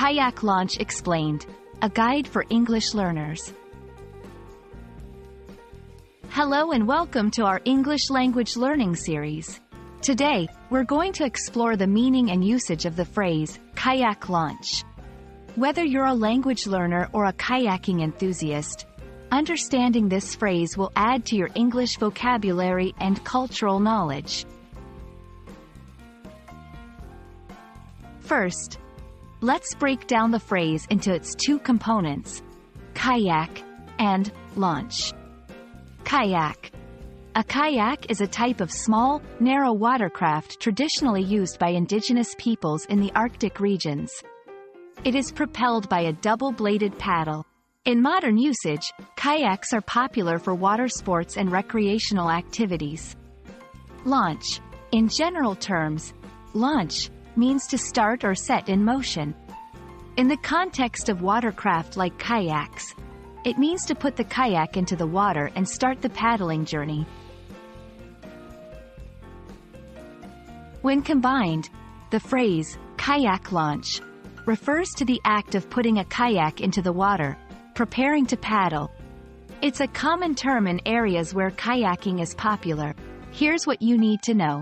Kayak Launch Explained, a guide for English learners. Hello and welcome to our English language learning series. Today, we're going to explore the meaning and usage of the phrase, kayak launch. Whether you're a language learner or a kayaking enthusiast, understanding this phrase will add to your English vocabulary and cultural knowledge. First, let's break down the phrase into its two components, kayak and launch. Kayak. A kayak is a type of small, narrow watercraft traditionally used by indigenous peoples in the Arctic regions. It is propelled by a double-bladed paddle. In modern usage, kayaks are popular for water sports and recreational activities. Launch. In general terms, launch means to start or set in motion. In the context of watercraft like kayaks, it means to put the kayak into the water and start the paddling journey. When combined, the phrase, kayak launch, refers to the act of putting a kayak into the water, preparing to paddle. It's a common term in areas where kayaking is popular. Here's what you need to know.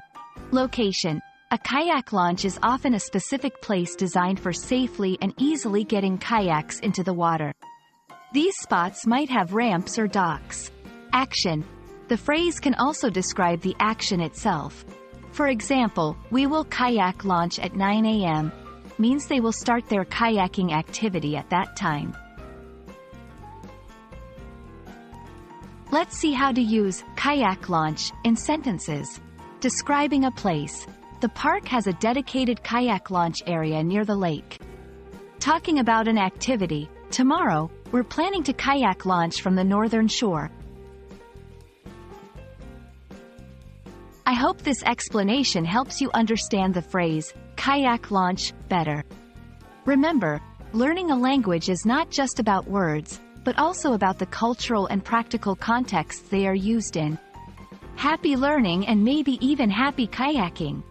Location. A kayak launch is often a specific place designed for safely and easily getting kayaks into the water. These spots might have ramps or docks. Action. The phrase can also describe the action itself. For example, we will kayak launch at 9 a.m. means they will start their kayaking activity at that time. Let's see how to use kayak launch in sentences. Describing a place. The park has a dedicated kayak launch area near the lake. Talking about an activity. Tomorrow, we're planning to kayak launch from the northern shore. I hope this explanation helps you understand the phrase, kayak launch, better. Remember, learning a language is not just about words, but also about the cultural and practical contexts they are used in. Happy learning and maybe even happy kayaking!